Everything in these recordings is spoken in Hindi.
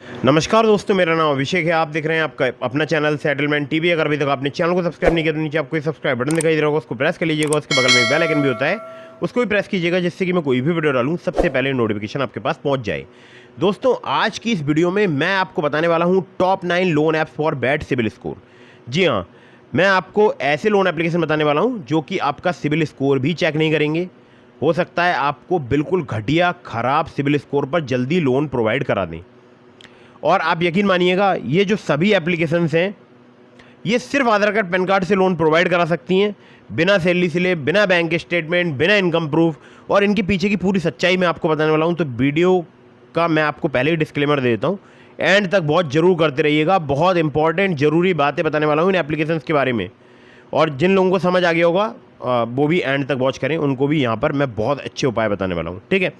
नमस्कार दोस्तों, मेरा नाम अभिषेक है। आप देख रहे हैं आपका अपना चैनल सेटलमेंट टीवी। अगर अभी तक आपने चैनल को सब्सक्राइब नहीं किया तो नीचे आपको सब्सक्राइब बटन दिखाई दे रहा होगा, उसको प्रेस कर लीजिएगा। उसके बगल में एक बेल आइकन भी होता है, उसको भी प्रेस कीजिएगा, जिससे कि मैं कोई भी वीडियो डालूं सबसे पहले नोटिफिकेशन आपके पास पहुंच जाए। दोस्तों, आज की इस वीडियो में मैं आपको बताने वाला हूँ top 9 loan apps for bad CIBIL score. जी हाँ, मैं आपको ऐसे लोन एप्लीकेशन बताने वाला हूँ जो कि आपका सिविल स्कोर भी चेक नहीं करेंगे। हो सकता है आपको बिल्कुल घटिया खराब सिविल स्कोर पर जल्दी लोन प्रोवाइड करा दें। और आप यकीन मानिएगा, ये जो सभी एप्लीकेशंस हैं, ये सिर्फ आधार कार्ड पैन कार्ड से लोन प्रोवाइड करा सकती हैं, बिना सैलरी स्लिप, बिना बैंक स्टेटमेंट, बिना इनकम प्रूफ। और इनके पीछे की पूरी सच्चाई मैं आपको बताने वाला हूँ। तो वीडियो का मैं आपको पहले ही डिस्क्लेमर दे देता हूँ, एंड तक बहुत ज़रूर करते रहिएगा। बहुत इंपॉर्टेंट ज़रूरी बातें बताने वाला हूँ इन एप्लीकेशंस के बारे में। और जिन लोगों को समझ आ गया होगा वो भी एंड तक वॉच करें, उनको भी यहाँ पर मैं बहुत अच्छे उपाय बताने वाला हूँ। ठीक है,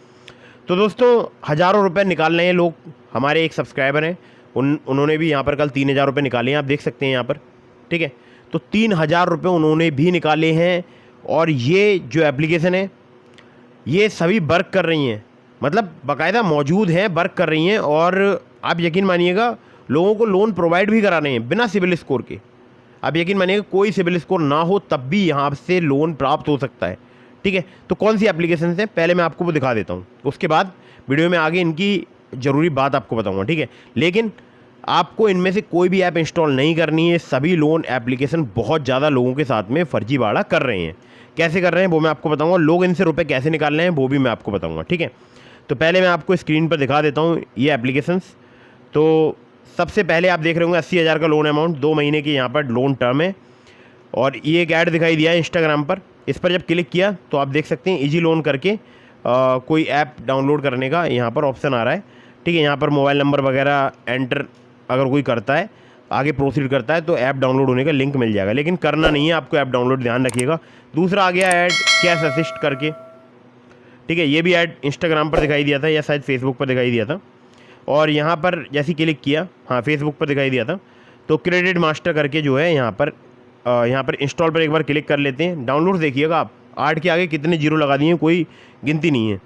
तो दोस्तों, हज़ारों रुपए निकाल रहे हैं लोग। हमारे एक सब्सक्राइबर हैं, उन्होंने भी यहाँ पर कल 3,000 रुपये निकाले हैं, आप देख सकते हैं यहाँ पर। ठीक है, तो 3,000 रुपये उन्होंने भी निकाले हैं। और ये जो एप्लीकेशन है, ये सभी वर्क कर रही हैं, मतलब बाकायदा मौजूद हैं, वर्क कर रही हैं। और आप यकीन मानिएगा, लोगों को लोन प्रोवाइड भी करा रहे हैं बिना सिविल स्कोर के। आप यकीन मानिएगा, कोई सिविल स्कोर ना हो तब भी यहाँ से लोन प्राप्त हो सकता है। ठीक है, तो कौन सी एप्लीकेशन हैं पहले मैं आपको वो दिखा देता हूँ, उसके बाद वीडियो में आगे इनकी ज़रूरी बात आपको बताऊँगा। ठीक है, लेकिन आपको इनमें से कोई भी ऐप इंस्टॉल नहीं करनी है। सभी लोन एप्लीकेशन बहुत ज़्यादा लोगों के साथ में फर्जीवाड़ा कर रहे हैं। कैसे कर रहे हैं वो मैं आपको बताऊँगा, लोग इनसे रुपये कैसे निकाल रहे हैं वो भी मैं आपको बताऊँगा। ठीक है, तो पहले मैं आपको स्क्रीन पर दिखा देता हूँ ये एप्लीकेशंस। तो सबसे पहले आप देख रहे होंगे 80,000 का लोन अमाउंट, 2 महीने की यहाँ पर लोन टर्म है। और ये एक ऐड दिखाई दिया है इंस्टाग्राम पर। इस पर जब क्लिक किया तो आप देख सकते हैं इजी लोन करके कोई ऐप डाउनलोड करने का यहाँ पर ऑप्शन आ रहा है। ठीक है, यहाँ पर मोबाइल नंबर वगैरह एंटर अगर कोई करता है, आगे प्रोसीड करता है, तो ऐप डाउनलोड होने का लिंक मिल जाएगा। लेकिन करना नहीं है आपको ऐप डाउनलोड, ध्यान रखिएगा। दूसरा आ गया ऐड कैश असिस्ट करके। ठीक है, ये भी ऐड इंस्टाग्राम पर दिखाई दिया था या शायद फेसबुक पर दिखाई दिया था। और यहाँ पर जैसे क्लिक किया, हाँ फेसबुक पर दिखाई दिया था, तो क्रेडिट मास्टर करके जो है यहाँ पर इंस्टॉल पर एक बार क्लिक कर लेते हैं। डाउनलोड देखिएगा आप, 8 के आगे कितने जीरो लगा दिए हैं, कोई गिनती नहीं है।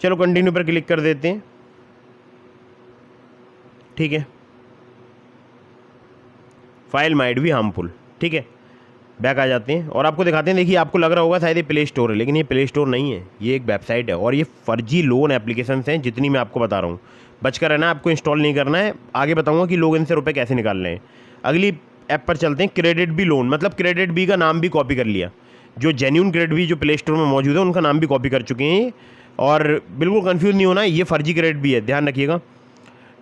चलो कंटिन्यू पर क्लिक कर देते हैं। ठीक है, फाइल माइट भी हार्मफुल। ठीक है, बैक आ जाते हैं और आपको दिखाते हैं। देखिए, आपको लग रहा होगा शायद ये प्ले स्टोर है, लेकिन ये प्ले स्टोर नहीं है, ये एक वेबसाइट है। और ये फर्जी लोन एप्लीकेशंस हैं जितनी मैं आपको बता रहा हूँ। बचकर रहना, आपको इंस्टॉल नहीं करना है। आगे बताऊँगा कि लोग इनसे रुपये कैसे निकाल रहे हैं। अगली ऐप पर चलते हैं, क्रेडिट बी लोन। मतलब क्रेडिट बी का नाम भी कॉपी कर लिया। जो जेन्यून क्रेडिट बी जो प्ले स्टोर में मौजूद है, उनका नाम भी कॉपी कर चुके हैं। और बिल्कुल कंफ्यूज नहीं होना, ये फर्जी क्रेडिट बी है, ध्यान रखिएगा।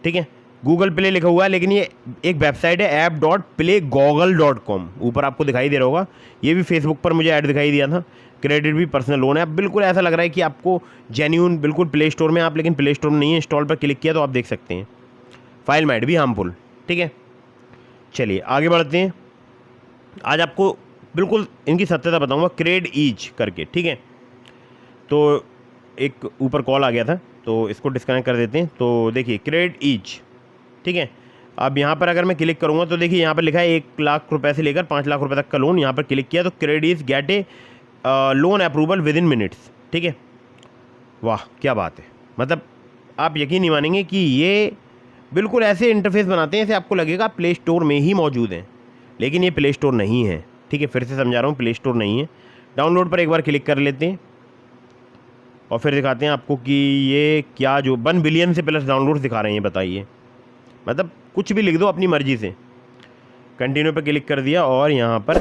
ठीक है, गूगल प्ले लिखा हुआ है, लेकिन ये एक वेबसाइट है app.playgoogle.com, ऊपर आपको दिखाई दे रहा होगा। ये भी फेसबुक पर मुझे ऐड दिखाई दिया था। क्रेडिट भी पर्सनल लोन है। बिल्कुल ऐसा लग रहा है कि आपको जेन्यून बिल्कुल प्ले स्टोर में आप, लेकिन प्ले स्टोर में नहीं है। इंस्टॉल पर क्लिक किया तो आप देख सकते हैं फाइल माइट भी हार्मफुल। ठीक है, चलिए आगे बढ़ते हैं। आज आपको बिल्कुल इनकी सत्यता बताऊंगा, क्रेड ईज करके। ठीक है, तो एक ऊपर कॉल आ गया था, तो इसको डिस्कनेक्ट कर देते हैं। तो देखिए, क्रेड ईज। ठीक है, अब यहाँ पर अगर मैं क्लिक करूँगा तो देखिए यहाँ पर लिखा है 1 लाख रुपए से लेकर 5 लाख रुपए तक का लोन। यहाँ पर क्लिक किया तो CRED easy get a loan approval within minutes. ठीक है, वाह क्या बात है। मतलब आप यकीन नहीं मानेंगे कि ये बिल्कुल ऐसे इंटरफेस बनाते हैं जैसे आपको लगेगा प्ले स्टोर में ही मौजूद हैं, लेकिन ये प्ले स्टोर नहीं है। ठीक है, फिर से समझा रहा हूँ, प्ले स्टोर नहीं है। डाउनलोड पर एक बार क्लिक कर लेते हैं और फिर दिखाते हैं आपको कि ये क्या, जो 1 बिलियन से प्लस डाउनलोड दिखा रहे हैं, बताइए। मतलब कुछ भी लिख दो अपनी मर्जी से। कंटिन्यू पर क्लिक कर दिया और यहाँ पर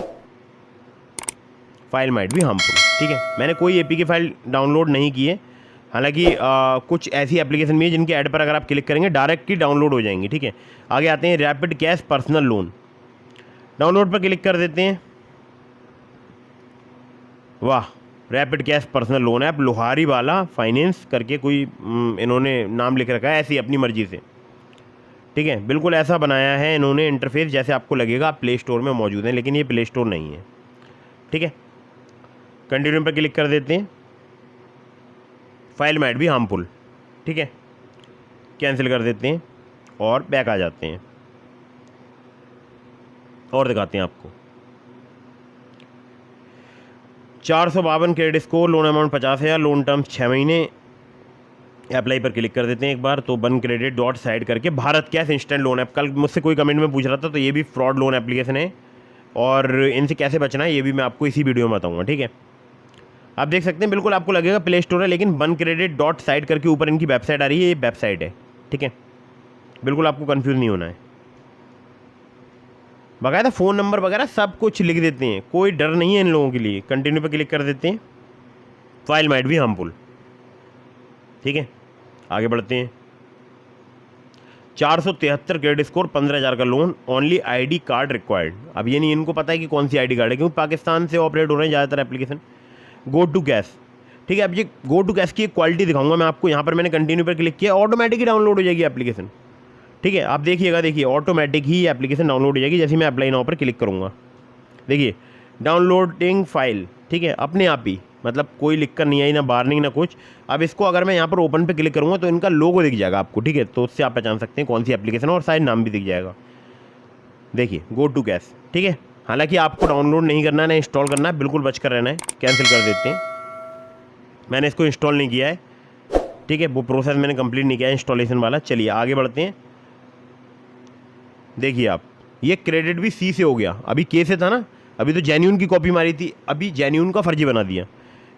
फाइल माइट भी हार्मफुल। ठीक है, मैंने कोई एपी की फाइल डाउनलोड नहीं की है। हालांकि कुछ ऐसी एप्लीकेशन भी है जिनके ऐड पर अगर आप क्लिक करेंगे डायरेक्ट ही डाउनलोड हो जाएंगी। ठीक है, आगे आते हैं rapid cash personal loan. Download पर क्लिक कर देते हैं। वाह, rapid cash personal loan app, Lohari वाला फाइनेंस करके कोई इन्होंने नाम लिख रखा है ऐसी अपनी मर्जी से। ठीक है, बिल्कुल ऐसा बनाया है इन्होंने इंटरफेस जैसे आपको लगेगा प्ले स्टोर में मौजूद है, लेकिन ये प्ले स्टोर नहीं है। ठीक है, कंटिन्यू पर क्लिक कर देते हैं। फाइल माइट भी हार्मफुल। ठीक है, कैंसिल कर देते हैं और बैक आ जाते हैं और दिखाते हैं आपको। 452 credit score, loan amount 50,000, loan term 6 महीने, अप्लाई पर क्लिक कर देते हैं एक बार। तो बन क्रेडिट डॉट साइड करके Bharat cash instant loan app, कल मुझसे कोई कमेंट में पूछ रहा था, तो ये भी फ्रॉड लोन एप्लीकेशन है और इनसे कैसे बचना है ये भी मैं आपको इसी वीडियो में बताऊँगा, ठीक है। आप देख सकते हैं, बिल्कुल आपको लगेगा प्ले स्टोर है, लेकिन बन क्रेडिट डॉट साइड करके ऊपर इनकी वेबसाइट आ रही है, ये वेबसाइट है, ठीक है। बिल्कुल आपको कंफ्यूज नहीं होना है। बाकायदा फ़ोन नंबर वगैरह सब कुछ लिख देते हैं, कोई डर नहीं है इन लोगों के लिए। कंटिन्यू पे क्लिक कर देते हैं। फाइल माइट भी हार्मफुल, ठीक है। आगे बढ़ते हैं। 473 क्रेडिट स्कोर, 15,000 का loan, only ID card required. अब ये नहीं इनको पता है कि कौन सी आईडी कार्ड है, क्योंकि पाकिस्तान से ऑपरेट हो रहे हैं ज़्यादातर एप्लीकेशन। गो टू कैश, ठीक है। अब ये गो टू कैश की एक क्वालिटी दिखाऊंगा मैं आपको। यहाँ पर मैंने कंटिन्यू पर क्लिक किया, ऑटोमेटिक ही डाउनलोड हो जाएगी एप्लीकेशन, ठीक है। आप देखिएगा, देखिए ऑटोमेटिक ही एप्लीकेशन डाउनलोड हो जाएगी जैसे मैं अप्लाई नाउ पर क्लिक करूँगा। देखिए डाउनलोडिंग फाइल, ठीक है, अपने आप ही, मतलब कोई लिख कर नहीं आई, ना वार्निंग ना कुछ। अब इसको अगर मैं यहाँ पर ओपन पे क्लिक करूँगा तो इनका लोगो दिख जाएगा आपको, ठीक है। तो उससे आप पहचान सकते हैं कौन सी एप्लीकेशन है और शायद नाम भी दिख जाएगा। देखिए गो टू कैश, ठीक है। हालांकि आपको डाउनलोड नहीं करना है ना इंस्टॉल करना है, बिल्कुल बच कर रहना है। कैंसिल कर देते हैं। मैंने इसको इंस्टॉल नहीं किया है, ठीक है, वो प्रोसेस मैंने कंप्लीट नहीं किया है इंस्टॉलेशन वाला। चलिए आगे बढ़ते हैं। देखिए आप, ये क्रेडिट भी सी से हो गया, अभी के से था ना, अभी तो जेन्यून की कॉपी मारी थी, अभी जेन्यून का फर्जी बना दिया।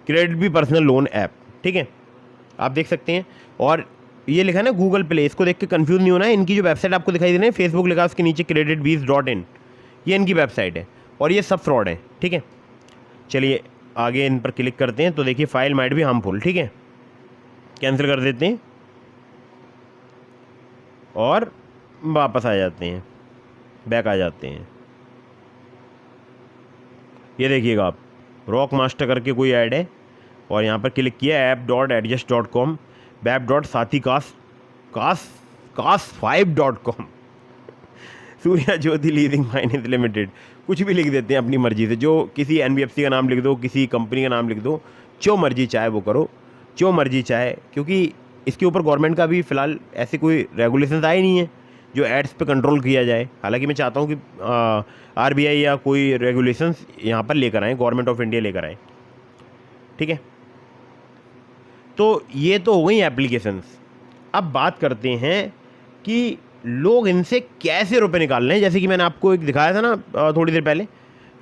क्रेडिट भी पर्सनल लोन ऐप, ठीक है, आप देख सकते हैं। और ये लिखा है ना गूगल प्ले, इसको देख के कंफ्यूज नहीं होना है। इनकी जो वेबसाइट आपको दिखाई दे रही है, फेसबुक लिखा है उसके नीचे creditbees.in, ये इनकी वेबसाइट है और ये सब फ्रॉड है, ठीक है। चलिए आगे इन पर क्लिक करते हैं। तो देखिए फाइल माइट भी हार्मफुल, ठीक है, कैंसिल कर देते हैं और वापस आ जाते हैं, बैक आ जाते हैं। ये देखिएगा आप, रॉक मास्टर करके कोई ऐड है और यहाँ पर क्लिक किया app.adjust.com, web.sathikaas5.com, सूर्या ज्योति लीजिंग फाइनेंस लिमिटेड, कुछ भी लिख देते हैं अपनी मर्जी से। जो किसी NBFC का नाम लिख दो, किसी कंपनी का नाम लिख दो, जो मर्जी चाहे वो करो, जो मर्जी चाहे, क्योंकि इसके ऊपर गवर्नमेंट का भी फ़िलहाल ऐसे कोई रेगुलेशंस आए नहीं है जो एड्स पे कंट्रोल किया जाए। हालांकि मैं चाहता हूँ कि RBI या कोई रेगुलेशंस यहाँ पर लेकर आए, गवर्नमेंट ऑफ इंडिया लेकर आए, ठीक है। तो ये तो हो गई एप्लीकेशंस। अब बात करते हैं कि लोग इनसे कैसे रुपए निकाल रहे हैं। जैसे कि मैंने आपको एक दिखाया था ना थोड़ी देर पहले,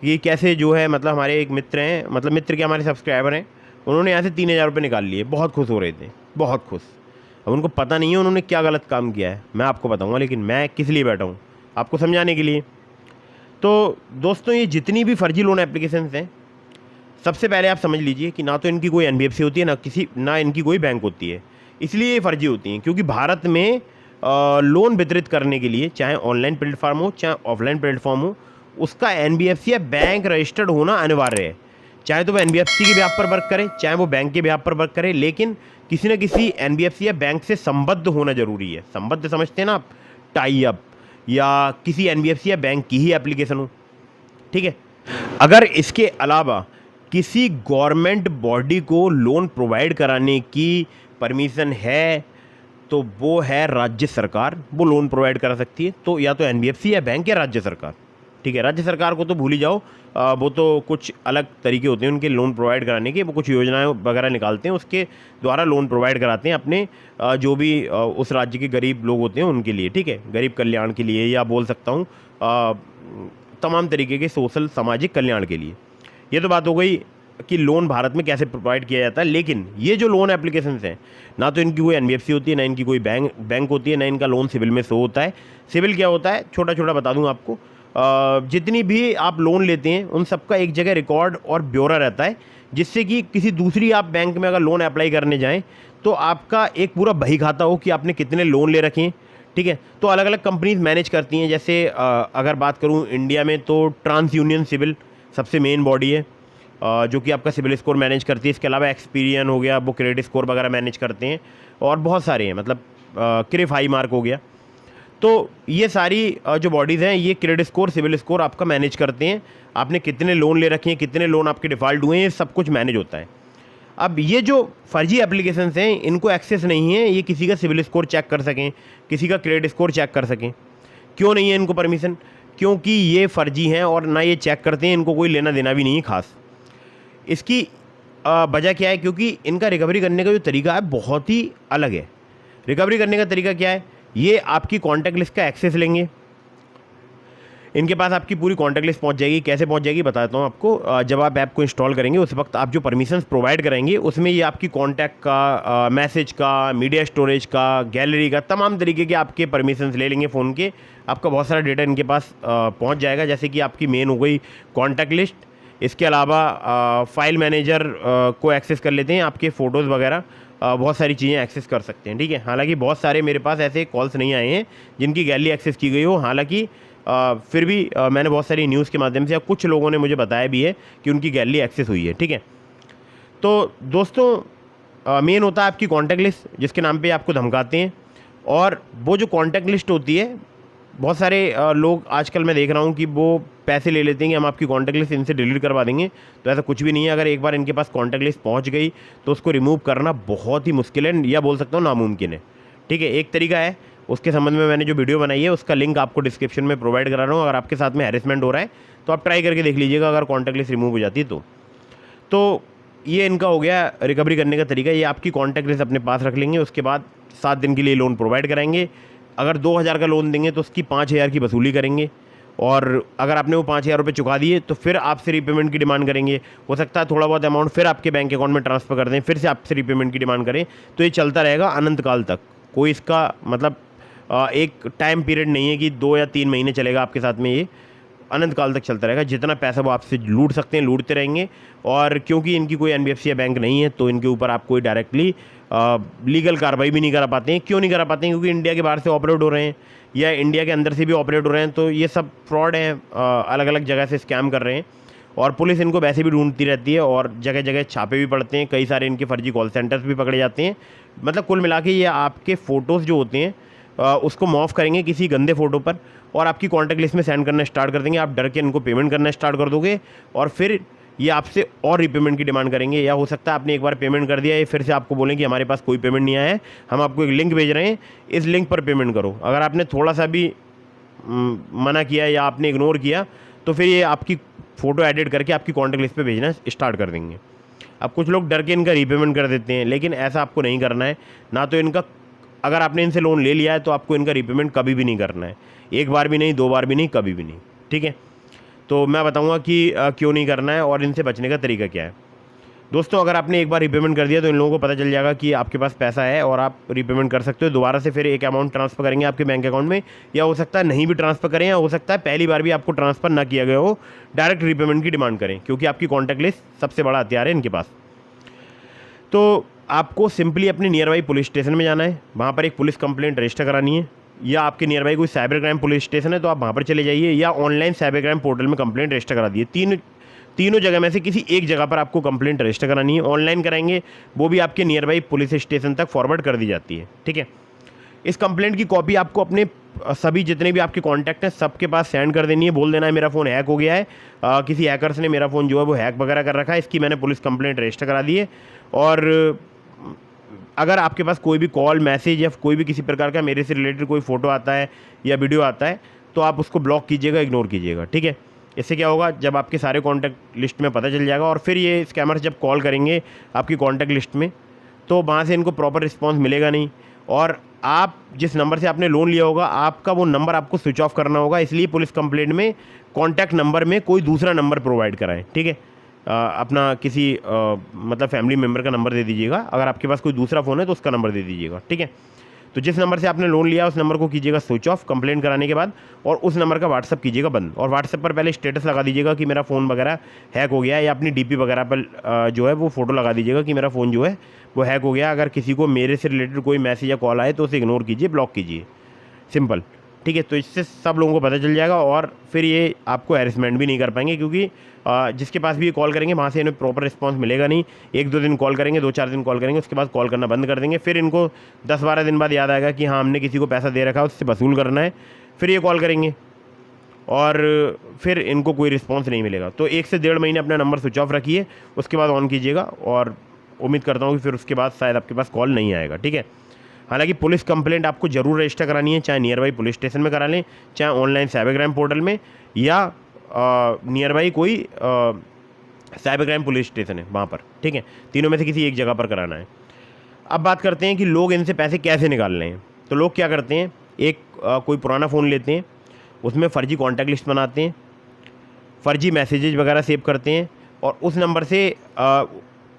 ये कैसे जो है, मतलब हमारे एक मित्र हैं, मतलब मित्र के हमारे सब्सक्राइबर हैं, उन्होंने यहाँ से 3,000 रुपये निकाल लिए, बहुत खुश हो रहे थे, बहुत खुश। अब उनको पता नहीं है उन्होंने क्या गलत काम किया है, मैं आपको बताऊंगा, लेकिन मैं किस लिए बैठा हूँ, आपको समझाने के लिए। तो दोस्तों ये जितनी भी फर्जी लोन एप्लीकेशंस हैं, सबसे पहले आप समझ लीजिए कि ना तो इनकी कोई NBFC होती है, ना इनकी कोई बैंक होती है, इसलिए ये फर्जी होती हैं। क्योंकि भारत में लोन वितरित करने के लिए, चाहे ऑनलाइन प्लेटफॉर्म हो चाहे ऑफलाइन प्लेटफॉर्म हो, उसका NBFC या बैंक रजिस्टर्ड होना अनिवार्य है। चाहे तो वो NBFC के बिहाफ पर वर्क करे, चाहे वो बैंक के बिहाफ पर वर्क करे, लेकिन किसी न किसी NBFC या बैंक से संबद्ध होना जरूरी है। संबद्ध समझते हैं ना आप, टाई अप, या किसी NBFC या बैंक की ही एप्लीकेशन हो, ठीक है। अगर इसके अलावा किसी गवर्नमेंट बॉडी को लोन प्रोवाइड कराने की परमिशन है तो वो है राज्य सरकार, वो लोन प्रोवाइड करा सकती है। तो या तो NBFC या बैंक या राज्य सरकार, ठीक है। राज्य सरकार को तो भूल ही जाओ, वो तो कुछ अलग तरीके होते हैं उनके लोन प्रोवाइड कराने के, वो कुछ योजनाएं वगैरह निकालते हैं, उसके द्वारा लोन प्रोवाइड कराते हैं अपने जो भी उस राज्य के गरीब लोग होते हैं उनके लिए, ठीक है, गरीब कल्याण के लिए, या बोल सकता हूँ तमाम तरीके के सोशल सामाजिक कल्याण के लिए। ये तो बात हो गई कि लोन भारत में कैसे प्रोवाइड किया जाता है। लेकिन ये जो लोन एप्लीकेशंस हैं, ना तो इनकी कोई NBFC होती है, ना इनकी कोई बैंक होती है, ना इनका लोन सिविल में शो होता है। सिविल क्या होता है, छोटा छोटा बता दूं आपको, जितनी भी आप लोन लेते हैं उन सबका एक जगह रिकॉर्ड और ब्यौरा रहता है, जिससे कि किसी दूसरी आप बैंक में अगर लोन अप्लाई करने जाएँ तो आपका एक पूरा बही खाता हो कि आपने कितने लोन ले रखे हैं, ठीक है। तो अलग अलग कंपनीज मैनेज करती हैं। जैसे अगर बात करूँ इंडिया में तो ट्रांस यूनियन सिविल सबसे मेन बॉडी है जो कि आपका सिविल स्कोर मैनेज करती है। इसके अलावा एक्सपीरियन हो गया, वो क्रेडिट स्कोर वगैरह मैनेज करते हैं, और बहुत सारे हैं, मतलब क्रिफ हाई मार्क हो गया। तो ये सारी जो बॉडीज़ हैं ये क्रेडिट स्कोर, सिविल स्कोर आपका मैनेज करते हैं। आपने कितने लोन ले रखे हैं, कितने लोन आपके डिफ़ॉल्ट हुए हैं, ये सब कुछ मैनेज होता है। अब ये जो फर्जी एप्लीकेशंस हैं इनको एक्सेस नहीं है ये किसी का सिविल स्कोर चेक कर सकें, किसी का क्रेडिट स्कोर चेक कर सकें। क्यों नहीं है इनको परमिशन? क्योंकि ये फर्जी हैं और ना ये चेक करते हैं, इनको कोई लेना देना भी नहीं है खास। इसकी वजह क्या है? क्योंकि इनका रिकवरी करने का जो तरीका है बहुत ही अलग है। रिकवरी करने का तरीका क्या है, ये आपकी कॉन्टैक्ट लिस्ट का एक्सेस लेंगे, इनके पास आपकी पूरी कॉन्टैक्ट लिस्ट पहुंच जाएगी। कैसे पहुंच जाएगी बताता हूं आपको। जब आप ऐप को इंस्टॉल करेंगे उस वक्त आप जो परमिशंस प्रोवाइड कराएंगे उसमें ये आपकी कॉन्टैक्ट का, मैसेज का, मीडिया स्टोरेज का, गैलरी का, तमाम तरीके के आपके परमिशंस ले लेंगे फ़ोन के। आपका बहुत सारा डेटा इनके पास पहुँच जाएगा, जैसे कि आपकी मेन हो गई कॉन्टैक्ट लिस्ट। इसके अलावा फाइल मैनेजर को एक्सेस कर लेते हैं, आपके फ़ोटोज़ वगैरह बहुत सारी चीज़ें एक्सेस कर सकते हैं, ठीक है। हालांकि बहुत सारे मेरे पास ऐसे कॉल्स नहीं आए हैं जिनकी गैलरी एक्सेस की गई हो, हालांकि फिर भी मैंने बहुत सारी न्यूज़ के माध्यम से या कुछ लोगों ने मुझे बताया भी है कि उनकी गैलरी एक्सेस हुई है, ठीक है। तो दोस्तों मेन होता है आपकी कॉन्टैक्ट लिस्ट जिसके नाम पे आपको धमकाते हैं, और वो जो कॉन्टैक्ट लिस्ट होती है बहुत सारे लोग आजकल मैं देख रहा हूँ कि वो पैसे ले लेते हैं कि हम आपकी कॉन्टैक्ट लिस्ट इनसे डिलीट करवा देंगे। तो ऐसा कुछ भी नहीं है। अगर एक बार इनके पास कॉन्टैक्ट लिस्ट पहुँच गई तो उसको रिमूव करना बहुत ही मुश्किल है, या बोल सकता हूँ नामुमकिन है, ठीक है। एक तरीका है, उसके संबंध में मैंने जो वीडियो बनाई है उसका लिंक आपको डिस्क्रिप्शन में प्रोवाइड करा रहा हूँ। अगर आपके साथ में हैरेसमेंट हो रहा है तो आप ट्राई करके देख लीजिएगा, अगर कॉन्टैक्ट लिस्ट रिमूव हो जाती है तो ये इनका हो गया रिकवरी करने का तरीका। ये आपकी कॉन्टैक्ट लिस्ट अपने पास रख लेंगे, उसके बाद 7 दिन के लिए लोन प्रोवाइड कराएंगे। अगर 2000 का लोन देंगे तो उसकी 5000 की वसूली करेंगे, और अगर आपने वो 5000 रुपये चुका दिए तो फिर आपसे रीपेमेंट की डिमांड करेंगे। हो सकता है थोड़ा बहुत अमाउंट फिर आपके बैंक अकाउंट में ट्रांसफ़र कर दें, फिर से आपसे रीपेमेंट की डिमांड करें। तो ये चलता रहेगा अनंत काल तक। कोई इसका मतलब एक टाइम पीरियड नहीं है कि 2 या 3 महीने चलेगा आपके साथ में, ये अनंत काल तक चलता रहेगा। जितना पैसा वो आपसे लूट सकते हैं लूटते रहेंगे, और क्योंकि इनकी कोई एनबीएफसी या बैंक नहीं है तो इनके ऊपर आप कोई डायरेक्टली लीगल कार्रवाई भी नहीं करा पाते हैं। क्यों नहीं करा पाते हैं? क्योंकि इंडिया के बाहर से ऑपरेट हो रहे हैं या इंडिया के अंदर से भी ऑपरेट हो रहे हैं, तो ये सब फ्रॉड हैं, अलग अलग जगह से स्कैम कर रहे हैं, और पुलिस इनको वैसे भी ढूंढती रहती है, और जगह जगह छापे भी पड़ते हैं। कई सारे इनके फर्जी कॉल सेंटर्स भी पकड़े जाते हैं। मतलब कुल मिला के ये आपके फ़ोटोज़ जो होते हैं उसको मॉफ करेंगे किसी गंदे फ़ोटो पर, और आपकी कॉन्टैक्ट लिस्ट में सेंड करना स्टार्ट कर देंगे। आप डर के इनको पेमेंट करना स्टार्ट कर दोगे, और फिर ये आपसे और रीपेमेंट की डिमांड करेंगे। या हो सकता है आपने एक बार पेमेंट कर दिया, ये फिर से आपको बोलें कि हमारे पास कोई पेमेंट नहीं आया है, हम आपको एक लिंक भेज रहे हैं, इस लिंक पर पेमेंट करो। अगर आपने थोड़ा सा भी मना किया या आपने इग्नोर किया तो फिर ये आपकी फ़ोटो एडिट करके आपकी कॉन्टैक्ट लिस्ट पे भेजना स्टार्ट कर देंगे। अब कुछ लोग डर के इनका रीपेमेंट कर देते हैं, लेकिन ऐसा आपको नहीं करना है। ना तो इनका, अगर आपने इनसे लोन ले लिया है तो आपको इनका रीपेमेंट कभी भी नहीं करना है, एक बार भी नहीं, 2 बार भी नहीं, कभी भी नहीं, ठीक है। तो मैं बताऊंगा कि क्यों नहीं करना है और इनसे बचने का तरीका क्या है। दोस्तों, अगर आपने एक बार रीपेमेंट कर दिया तो इन लोगों को पता चल जाएगा कि आपके पास पैसा है और आप रीपेमेंट कर सकते हो। दोबारा से फिर एक अमाउंट ट्रांसफ़र करेंगे आपके बैंक अकाउंट में, या हो सकता है नहीं भी ट्रांसफ़र करें, या हो सकता है पहली बार भी आपको ट्रांसफ़र ना किया गया हो, डायरेक्ट रीपेमेंट की डिमांड करें, क्योंकि आपकी कॉन्टैक्ट लिस्ट सबसे बड़ा हथियार है इनके पास। तो आपको सिंपली अपने नियर बाई पुलिस स्टेशन में जाना है, वहाँ पर एक पुलिस कंप्लेंट रजिस्टर करानी है, या आपके नियर बाई कोई साइबर क्राइम पुलिस स्टेशन है तो आप वहाँ पर चले जाइए, या ऑनलाइन साइबर क्राइम पोर्टल में कंप्लेंट रजिस्टर करा दिए। तीनों जगह में से किसी एक जगह पर आपको कंप्लेंट रजिस्टर करानी है। ऑनलाइन कराएंगे वो भी आपके नियर बाई पुलिस स्टेशन तक फॉरवर्ड कर दी जाती है, ठीक है। इस कंप्लेंट की कॉपी आपको अपने सभी जितने भी आपके कॉन्टैक्ट हैं सबके पास सेंड कर देनी है। बोल देना है मेरा फ़ोन हैक हो गया है, किसी हैकर्स ने मेरा फ़ोन जो है वो हैक वगैरह कर रखा है, इसकी मैंने पुलिस कंप्लेंट रजिस्टर करा दी है। और अगर आपके पास कोई भी कॉल, मैसेज या कोई भी किसी प्रकार का मेरे से रिलेटेड कोई फ़ोटो आता है या वीडियो आता है तो आप उसको ब्लॉक कीजिएगा, इग्नोर कीजिएगा, ठीक है। इससे क्या होगा, जब आपके सारे कॉन्टैक्ट लिस्ट में पता चल जाएगा और फिर ये स्कैमर्स जब कॉल करेंगे आपकी कॉन्टैक्ट लिस्ट में तो वहाँ से इनको प्रॉपर रिस्पॉन्स मिलेगा नहीं, और आप जिस नंबर से आपने लोन लिया होगा आपका वो नंबर आपको स्विच ऑफ करना होगा। इसलिए पुलिस कंप्लेंट में कॉन्टैक्ट नंबर में कोई दूसरा नंबर प्रोवाइड कराएं, ठीक है। अपना किसी मतलब फैमिली मेम्बर का नंबर दे दीजिएगा। अगर आपके पास कोई दूसरा फ़ोन है तो उसका नंबर दे दीजिएगा, ठीक है। तो जिस नंबर से आपने लोन लिया उस नंबर को कीजिएगा स्विच ऑफ कंप्लेंट कराने के बाद, और उस नंबर का व्हाट्सअप कीजिएगा बंद, और व्हाट्सअप पर पहले स्टेटस लगा दीजिएगा कि मेरा फ़ोन वगैरह हैक हो गया है, या अपनी डीपी वगैरह पर जो है वो फ़ोटो लगा दीजिएगा कि मेरा फ़ोन जो है वो हैक हो गया। अगर किसी को मेरे से रिलेटेड कोई मैसेज या कॉल आए तो उसे इग्नोर कीजिए, ब्लॉक कीजिए, सिंपल, ठीक है। तो इससे सब लोगों को पता चल जाएगा और फिर ये आपको हैरेसमेंट भी नहीं कर पाएंगे, क्योंकि जिसके पास भी ये कॉल करेंगे वहाँ से इन्हें प्रॉपर रिस्पांस मिलेगा नहीं। 1-2 दिन कॉल करेंगे, 2-4 दिन कॉल करेंगे, उसके बाद कॉल करना बंद कर देंगे। फिर इनको 10-12 दिन बाद याद आएगा कि हाँ हमने किसी को पैसा दे रखा है, उससे वसूल करना है, फिर ये कॉल करेंगे और फिर इनको कोई रिस्पॉन्स नहीं मिलेगा। तो 1 से 1.5 महीने अपना नंबर स्विच ऑफ रखिए, उसके बाद ऑन कीजिएगा, और उम्मीद करता हूँ कि फिर उसके बाद शायद आपके पास कॉल नहीं आएगा, ठीक है। हालांकि पुलिस कंप्लेंट आपको जरूर रजिस्टर करानी है, चाहे नियर बाई पुलिस स्टेशन में करा लें, चाहे ऑनलाइन साइबर क्राइम पोर्टल में, या नियर बाई कोई साइबर क्राइम पुलिस स्टेशन है वहाँ पर, ठीक है। तीनों में से किसी एक जगह पर कराना है। अब बात करते हैं कि लोग इनसे पैसे कैसे निकाल रहे हैं। तो लोग क्या करते हैं, एक कोई पुराना फ़ोन लेते हैं, उसमें फ़र्जी कॉन्टैक्ट लिस्ट बनाते हैं, फ़र्जी मैसेजेज वगैरह सेव करते हैं और उस नंबर से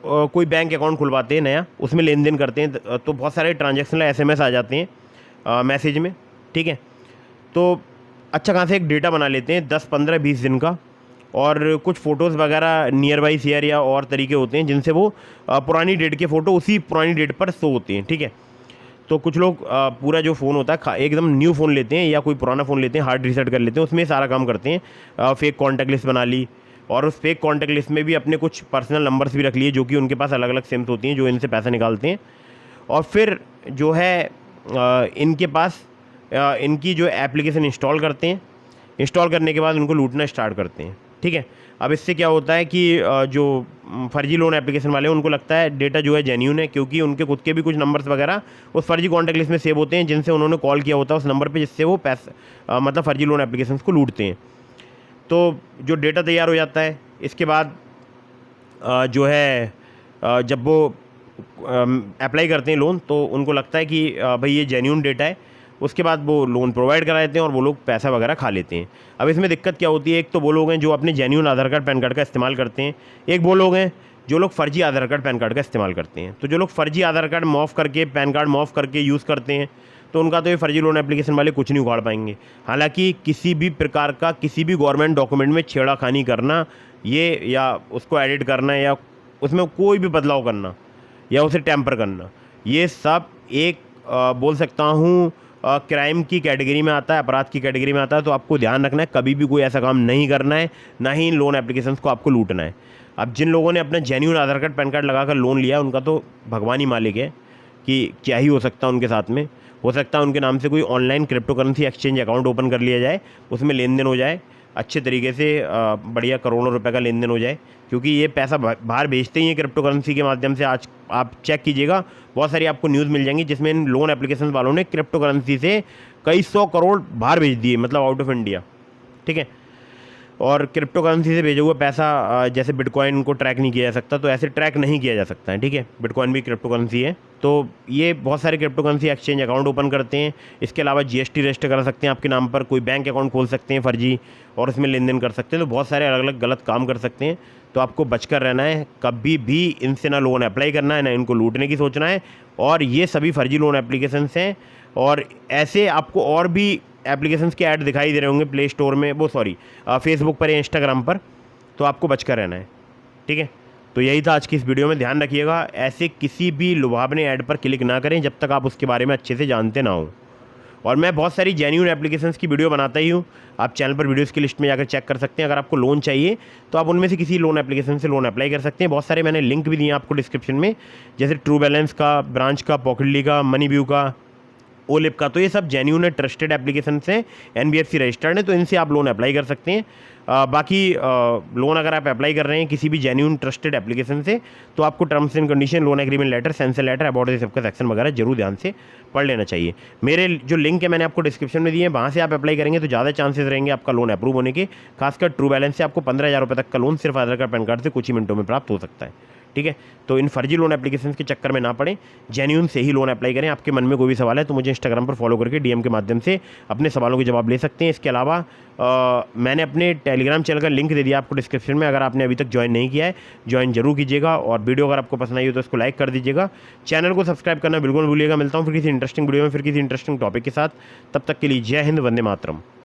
कोई बैंक अकाउंट खुलवाते हैं नया, उसमें लेन देन करते हैं। तो बहुत सारे ट्रांजैक्शनल SMS आ जाते हैं मैसेज में, ठीक है। तो अच्छा खासा एक डेटा बना लेते हैं 10, 15, 20 दिन का, और कुछ फ़ोटोज़ वगैरह नियर बाई शेयर या और तरीके होते हैं जिनसे वो पुरानी डेट के फ़ोटो उसी पुरानी डेट पर शो होती हैं, ठीक है। तो कुछ लोग पूरा जो फ़ोन होता है एकदम न्यू फ़ोन लेते हैं या कोई पुराना फ़ोन लेते हैं, हार्ड रीसेट कर लेते हैं, उसमें सारा काम करते हैं। फेक कॉन्टैक्ट लिस्ट बना ली और उस फेक कॉन्टैक्ट लिस्ट में भी अपने कुछ पर्सनल नंबर्स भी रख लिए जो कि उनके पास अलग अलग सिम्स होती हैं जो इनसे पैसा निकालते हैं। और फिर जो है इनके पास इनकी जो एप्लीकेशन इंस्टॉल करते हैं, इंस्टॉल करने के बाद उनको लूटना स्टार्ट करते हैं, ठीक है। अब इससे क्या होता है कि जो फर्जी लोन एप्लीकेशन वाले हैं उनको लगता है डेटा जो है जेन्यून है, क्योंकि उनके खुद के भी कुछ नंबर्स वगैरह उस फर्जी कॉन्टैक्ट लिस्ट में सेव होते हैं जिनसे उन्होंने कॉल किया होता है उस नंबर पे, जिससे वो पैसा मतलब फर्जी लोन एप्लीकेशन को लूटते हैं। तो जो डेटा तैयार हो जाता है, इसके बाद जो है जब वो अप्लाई करते हैं लोन तो उनको लगता है कि भाई ये जेन्यून डेटा है, उसके बाद वो लोन प्रोवाइड करा देते हैं और वो लोग पैसा वगैरह खा लेते हैं। अब इसमें दिक्कत क्या होती है, एक तो वो लोग हैं जो अपने जेन्यून आधार कार्ड पैन कार्ड का इस्तेमाल करते हैं, एक वो लोग हैं जो लोग फर्जी आधार कार्ड पैन कार्ड का इस्तेमाल करते हैं। तो जो लोग फर्जी आधार कार्ड मॉफ करके पैन कार्ड मॉफ करके यूज़ करते हैं तो उनका तो ये फर्जी लोन एप्लीकेशन वाले कुछ नहीं उखाड़ पाएंगे। हालांकि किसी भी प्रकार का किसी भी गवर्नमेंट डॉक्यूमेंट में छेड़ाखानी करना ये या उसको एडिट करना या उसमें कोई भी बदलाव करना या उसे टैम्पर करना, ये सब एक बोल सकता हूँ क्राइम की कैटेगरी में आता है, अपराध की कैटेगरी में आता है। तो आपको ध्यान रखना है, कभी भी कोई ऐसा काम नहीं करना है, ना ही इन लोन एप्लीकेशंस को आपको लूटना है। अब जिन लोगों ने अपना जेन्यून आधार कार्ड पैन कार्ड लगाकर लोन लिया उनका तो भगवान ही मालिक है कि क्या ही हो सकता है उनके साथ में। हो सकता है उनके नाम से कोई online crypto currency exchange account open कर लिया जाए, उसमें लेन देन हो जाए अच्छे तरीके से, बढ़िया करोड़ों रुपए का लेन देन हो जाए, क्योंकि ये पैसा बाहर भेजते ही हैं क्रिप्टो करेंसी के माध्यम से। आज आप चेक कीजिएगा, बहुत सारी आपको न्यूज़ मिल जाएंगी जिसमें इन लोन एप्लीकेशन वालों ने क्रिप्टो करेंसी से कई 100 करोड़ बाहर भेज दिए, मतलब आउट ऑफ इंडिया, ठीक है। और क्रिप्टो करेंसी से भेजा हुआ पैसा जैसे बिटकॉइन को ट्रैक नहीं किया जा सकता, तो ऐसे ट्रैक नहीं किया जा सकता है, ठीक है। बिटकॉइन भी क्रिप्टो करेंसी है। तो ये बहुत सारे crypto currency exchange account open करते हैं। इसके अलावा GST रजिस्टर करा सकते हैं आपके नाम पर, कोई बैंक अकाउंट खोल सकते हैं फर्जी और उसमें लेन देन कर सकते हैं। तो बहुत सारे अलग अलग गलत काम कर सकते हैं। तो आपको बचकर रहना है, कभी भी इनसे ना लोन अप्लाई करना है, ना इनको लूटने की सोचना है। और ये सभी फर्जी लोन एप्लीकेशंस हैं और ऐसे आपको और भी एप्लीकेशंस के ऐड दिखाई दे रहे होंगे प्ले स्टोर में, फेसबुक पर या इंस्टाग्राम पर। तो आपको बचकर रहना है, ठीक है। तो यही था आज की इस वीडियो में। ध्यान रखिएगा, ऐसे किसी भी लुभावने ऐड पर क्लिक ना करें जब तक आप उसके बारे में अच्छे से जानते ना हो। और मैं बहुत सारी जेन्यून एप्लीकेशंस की वीडियो बनाता ही हूँ, आप चैनल पर वीडियोस की लिस्ट में जाकर चेक कर सकते हैं। अगर आपको लोन चाहिए तो आप उनमें से किसी लोन एप्लीकेशन से लोन अप्लाई कर सकते हैं। बहुत सारे मैंने लिंक भी दिए हैं आपको डिस्क्रिप्शन में, जैसे ट्रू बैलेंस का, ब्रांच का, पॉकेटली का, मनी व्यू का, ओलिप का। तो ये सब जेन्यून है, ट्रस्टेड एप्लीकेशन हैं, NBFC रजिस्टर्ड है, तो इनसे आप लोन अप्लाई कर सकते हैं। बाकी लोन अगर आप अप्लाई कर रहे हैं किसी भी जेन्यून ट्रस्टेड एप्लीकेशन से तो आपको terms and condition, loan agreement letter, sanction letter, about this सबका सेक्शन वगैरह जरूर ध्यान से पढ़ लेना चाहिए। मेरे जो लिंक है मैंने आपको डिस्क्रिप्शन में दिए हैं, वहाँ से आप अप्लाई करेंगे तो ज़्यादा चांसेस रहेंगे आपका लोन अप्रूव होने के। खासकर ट्रू बैलेंस से आपको 15,000 रुपये तक का लोन सिर्फ आधार कार्ड पैन कार्ड से कुछ ही मिनटों में प्राप्त हो सकता है, ठीक है। तो इन फर्जी लोन एप्लीकेशंस के चक्कर में ना पड़ें, जेन्यून से ही लोन अप्लाई करें। आपके मन में कोई भी सवाल है तो मुझे इंस्टाग्राम पर फॉलो करके DM के माध्यम से अपने सवालों के जवाब ले सकते हैं। इसके अलावा मैंने अपने टेलीग्राम चैनल का लिंक दे दिया आपको डिस्क्रिप्शन में, अगर आपने अभी तक ज्वाइन नहीं किया है ज्वाइन जरूर कीजिएगा। और वीडियो अगर आपको पसंद आई हो तो इसको लाइक कर दीजिएगा, चैनल को सब्सक्राइब करना बिल्कुल भूलिएगा। मिलता हूँ फिर किसी इंटरेस्टिंग वीडियो में, फिर किसी इंटरेस्टिंग टॉपिक के साथ। तब तक के लिए जय हिंद, वंदे मातरम।